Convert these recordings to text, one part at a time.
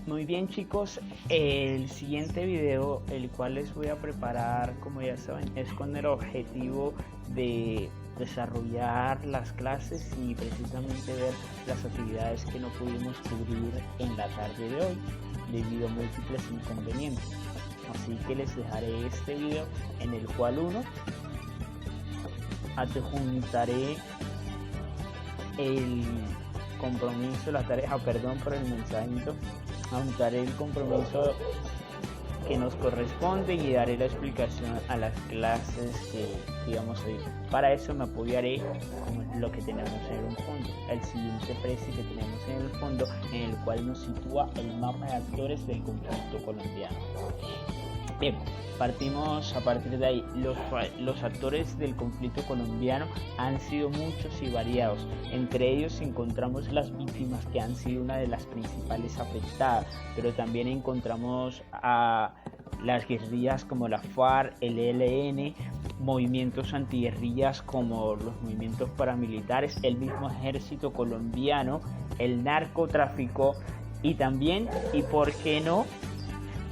Muy bien, chicos, el siguiente video, el cual les voy a preparar, como ya saben, es con el objetivo de desarrollar las clases y precisamente ver las actividades que no pudimos cubrir en la tarde de hoy debido a múltiples inconvenientes. Así que les dejaré este video en el cual adjuntaré el compromiso, la tarea, perdón por el mensajito, adjuntaré el compromiso que nos corresponde y daré la explicación a las clases que vamos a ir. Para eso me apoyaré con lo que tenemos en el fondo, el siguiente precio que tenemos en el fondo, en el cual nos sitúa el mapa de actores del conflicto colombiano. Bien, partimos a partir de ahí. Los actores del conflicto colombiano han sido muchos y variados. Entre ellos encontramos las víctimas, que han sido una de las principales afectadas, pero también encontramos a las guerrillas como la FARC, el ELN, movimientos antiguerrillas como los movimientos paramilitares, el mismo ejército colombiano, el narcotráfico y también, y por qué no,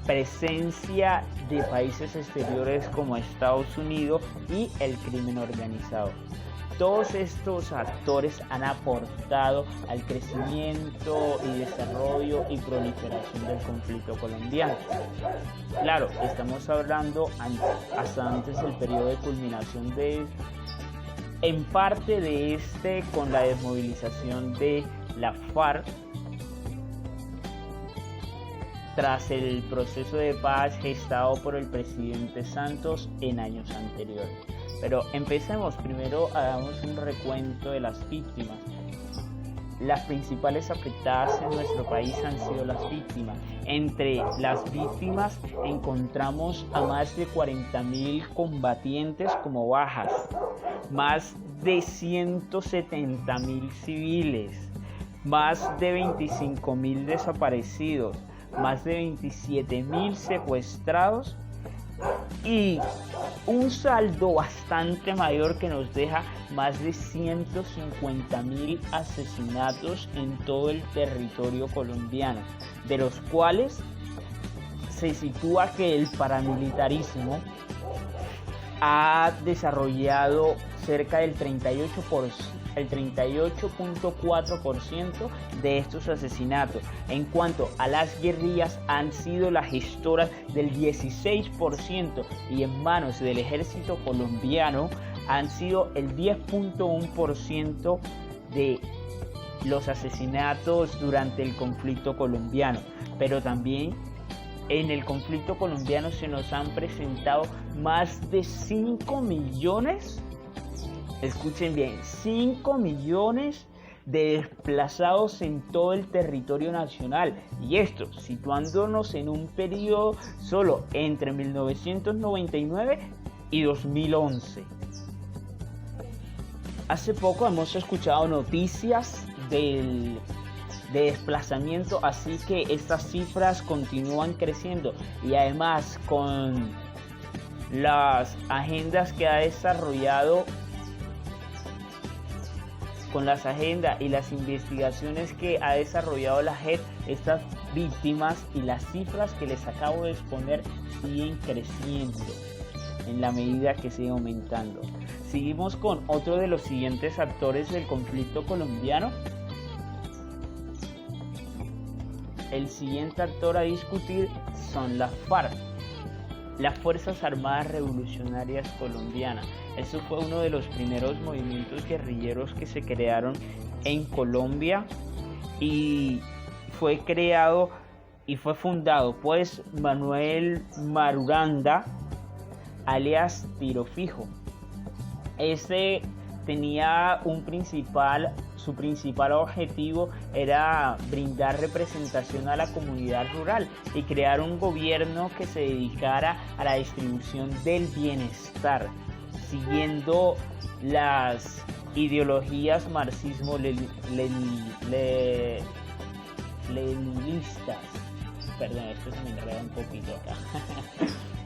presencia de países exteriores como Estados Unidos y el crimen organizado. Todos estos actores han aportado al crecimiento y desarrollo y proliferación del conflicto colombiano. Claro, estamos hablando hasta antes del periodo de culminación en parte de con la desmovilización de la FARC, tras el proceso de paz gestado por el presidente Santos en años anteriores. Pero empecemos primero, hagamos un recuento de las víctimas. Las principales afectadas en nuestro país han sido las víctimas. Entre las víctimas encontramos a más de 40.000 combatientes como bajas, más de 170.000 civiles, más de 25.000 desaparecidos, más de 27.000 secuestrados y un saldo bastante mayor que nos deja más de 150.000 asesinatos en todo el territorio colombiano, de los cuales se sitúa que el paramilitarismo ha desarrollado cerca del 38.4% de estos asesinatos. En cuanto a las guerrillas, han sido las gestoras del 16% y en manos del ejército colombiano han sido el 10.1% de los asesinatos durante el conflicto colombiano. Pero también en el conflicto colombiano se nos han presentado más de 5 millones, escuchen bien, 5 millones de desplazados en todo el territorio nacional, y esto situándonos en un periodo solo entre 1999 y 2011. Hace poco hemos escuchado noticias de desplazamiento, así que estas cifras continúan creciendo, y además con las agendas que ha desarrollado, con las agendas y las investigaciones que ha desarrollado la JEP, estas víctimas y las cifras que les acabo de exponer siguen creciendo en la medida que sigue aumentando. Seguimos con otro de los siguientes actores del conflicto colombiano. El siguiente actor a discutir son las FARC, las Fuerzas Armadas Revolucionarias Colombianas. Eso fue uno de los primeros movimientos guerrilleros que se crearon en Colombia y fue creado y fue fundado pues Manuel Marulanda, alias Tiro Fijo. Este tenía su principal objetivo era brindar representación a la comunidad rural y crear un gobierno que se dedicara a la distribución del bienestar, siguiendo las ideologías marxismo-leninistas. Perdón, esto se me enreda un poquito acá.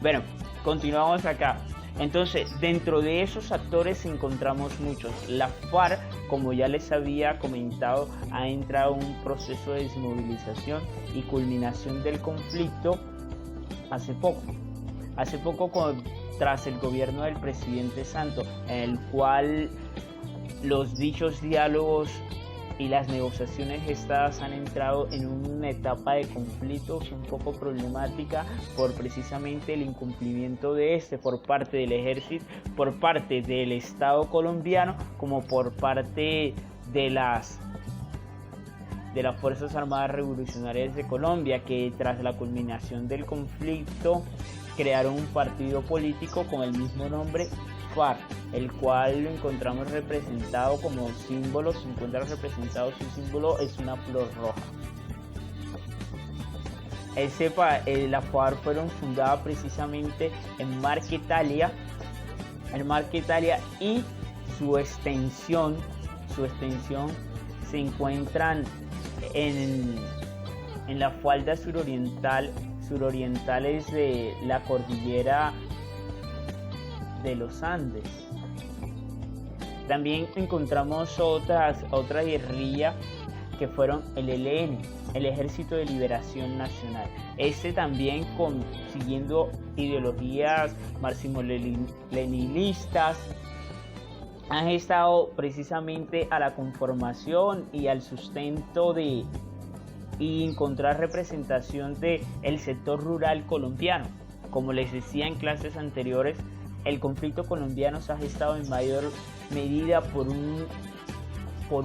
Bueno, continuamos acá. Entonces, dentro de esos actores encontramos muchos. La FARC como ya les había comentado, ha entrado un proceso de desmovilización y culminación del conflicto hace poco tras el gobierno del presidente Santos, en el cual los dichos diálogos y las negociaciones gestadas han entrado en una etapa de conflictos un poco problemática por precisamente el incumplimiento de por parte del ejército, por parte del Estado colombiano, como por parte de las Fuerzas Armadas Revolucionarias de Colombia, que tras la culminación del conflicto crearon un partido político con el mismo nombre, FARC, el cual lo encontramos representado como símbolo, se encuentra representado, su símbolo es una flor roja. La FARC fueron fundadas precisamente en Marquetalia, y su extensión se encuentran en la falda surorientales de la cordillera de los Andes. También encontramos otra guerrilla que fueron el ELN, el Ejército de Liberación Nacional. También siguiendo ideologías marxismo-leninistas, han estado precisamente a la conformación y al sustento y encontrar representación del sector rural colombiano. Como les decía en clases anteriores, el conflicto colombiano se ha gestado en mayor medida por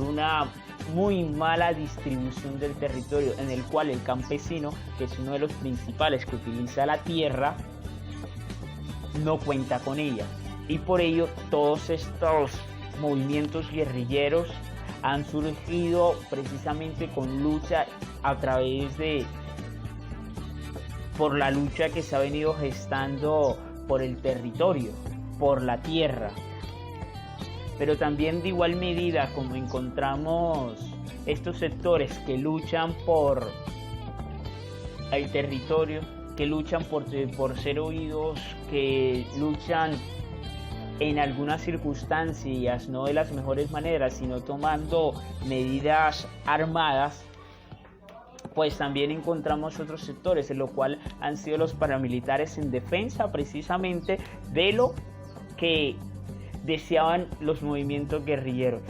una muy mala distribución del territorio, en el cual el campesino, que es uno de los principales que utiliza la tierra, no cuenta con ella. Y por ello todos estos movimientos guerrilleros han surgido precisamente con lucha por la lucha que se ha venido gestando por el territorio, por la tierra. Pero también de igual medida, como encontramos estos sectores que luchan por el territorio, que luchan por ser oídos, que luchan en algunas circunstancias no de las mejores maneras, sino tomando medidas armadas, pues también encontramos otros sectores, en lo cual han sido los paramilitares en defensa precisamente de lo que deseaban los movimientos guerrilleros.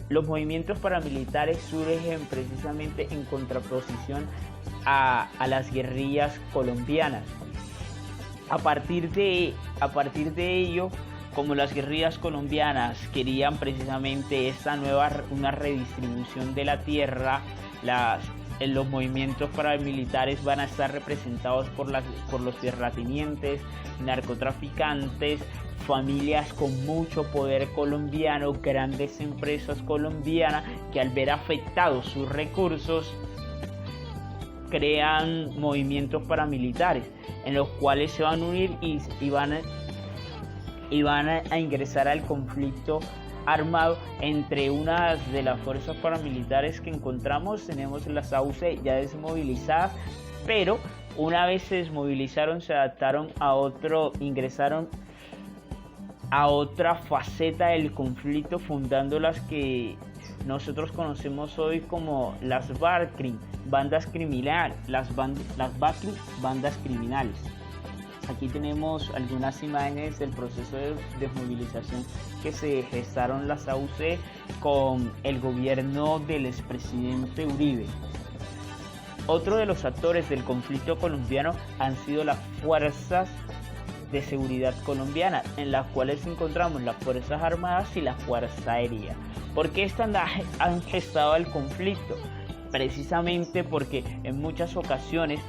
Los movimientos paramilitares surgen precisamente en contraposición a las guerrillas colombianas. A partir de ello, como las guerrillas colombianas querían precisamente una redistribución de la tierra, los movimientos paramilitares van a estar representados por los terratenientes, narcotraficantes, familias con mucho poder colombiano, grandes empresas colombianas que al ver afectados sus recursos crean movimientos paramilitares en los cuales se van a unir y van a ingresar al conflicto armado. Entre unas de las fuerzas paramilitares que encontramos tenemos las AUC ya desmovilizadas, pero una vez se desmovilizaron se adaptaron ingresaron a otra faceta del conflicto, fundando las que nosotros conocemos hoy como las BACRIM, bandas criminales, las BACRIM, bandas criminales. Aquí tenemos algunas imágenes del proceso de desmovilización que se gestaron las AUC con el gobierno del expresidente Uribe. Otro de los actores del conflicto colombiano han sido las fuerzas de seguridad colombiana, en las cuales encontramos las Fuerzas Armadas y la Fuerza Aérea. ¿Por qué han gestado el conflicto? Precisamente porque en muchas ocasiones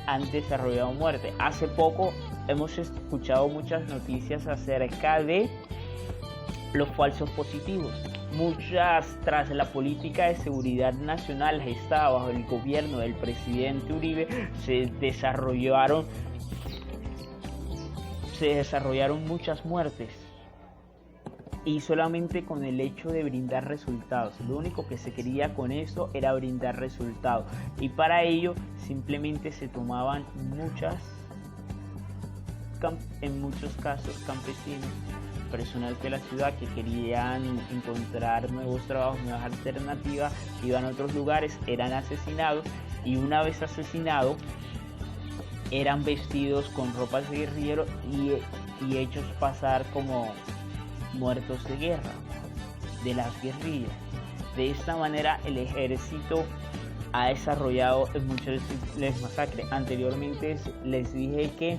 han desarrollado muerte. Hace poco hemos escuchado muchas noticias acerca de los falsos positivos. Tras la política de seguridad nacional gestada bajo el gobierno del presidente Uribe, se desarrollaron muchas muertes, y solamente con el hecho de brindar resultados. Lo único que se quería con eso era brindar resultados, y para ello simplemente se tomaban en muchos casos campesinos personas de la ciudad que querían encontrar nuevos trabajos, nuevas alternativas, iban a otros lugares, eran asesinados, y una vez asesinados eran vestidos con ropas de guerrillero y hechos pasar como muertos de guerra de las guerrillas. De esta manera el ejército ha desarrollado múltiples masacres. Anteriormente les dije que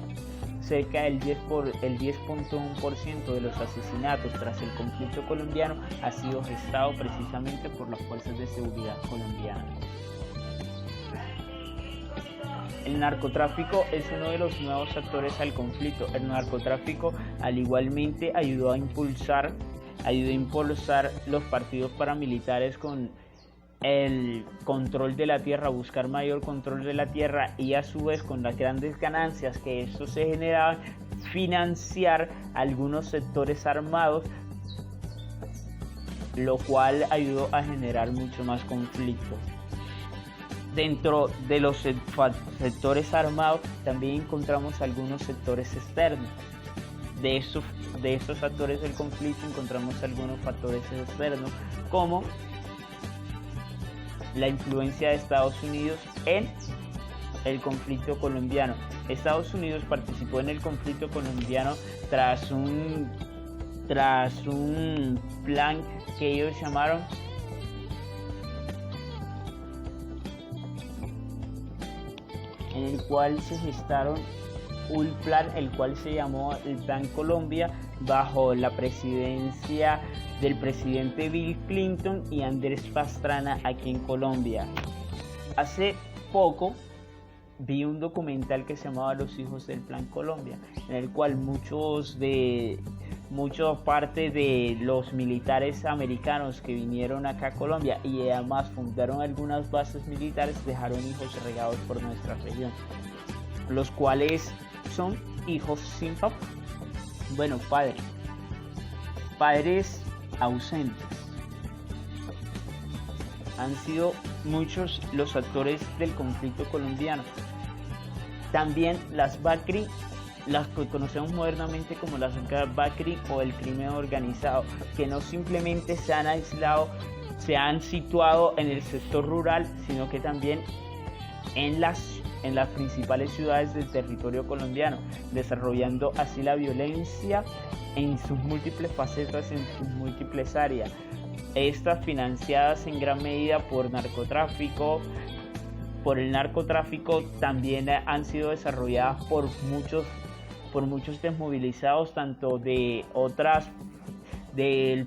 cerca del 10.1% de los asesinatos tras el conflicto colombiano ha sido gestado precisamente por las fuerzas de seguridad colombianas. El narcotráfico es uno de los nuevos actores al conflicto. El narcotráfico igualmente ayudó a impulsar los partidos paramilitares con el control de la tierra, buscar mayor control de la tierra, y a su vez con las grandes ganancias que esto se generaba, financiar algunos sectores armados, lo cual ayudó a generar mucho más conflicto. Dentro de los sectores armados también encontramos algunos sectores externos. De estos factores del conflicto encontramos algunos factores externos, como la influencia de Estados Unidos en el conflicto colombiano. Estados Unidos participó en el conflicto colombiano tras un plan que ellos llamaron en el cual se gestaron un plan el cual se llamó el Plan Colombia, bajo la presidencia del presidente Bill Clinton y Andrés Pastrana aquí en Colombia. Hace poco vi un documental que se llamaba Los Hijos del Plan Colombia, en el cual mucha parte de los militares americanos que vinieron acá a Colombia y además fundaron algunas bases militares dejaron hijos regados por nuestra región, los cuales son hijos sin papá. Bueno, padres ausentes. Han sido muchos los actores del conflicto colombiano. También las BACRI, las que conocemos modernamente como las BACRI o el crimen organizado, que no simplemente se han aislado, se han situado en el sector rural, sino que también en las principales ciudades del territorio colombiano, desarrollando así la violencia en sus múltiples facetas, en sus múltiples áreas. Estas financiadas en gran medida por narcotráfico. Por el narcotráfico también han sido desarrolladas por muchos desmovilizados, tanto del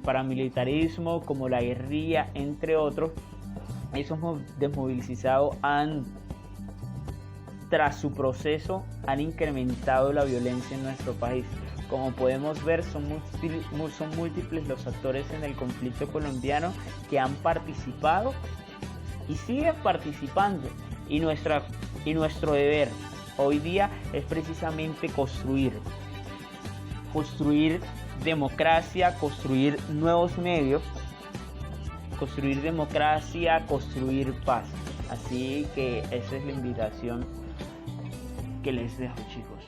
paramilitarismo como la guerrilla, entre otros. Esos desmovilizados tras su proceso han incrementado la violencia en nuestro país. Como podemos ver, son múltiples los actores en el conflicto colombiano que han participado y siguen participando, y nuestro deber hoy día es precisamente construir democracia, construir nuevos medios, construir democracia, construir paz. Así que esa es la invitación que les dejo, chicos.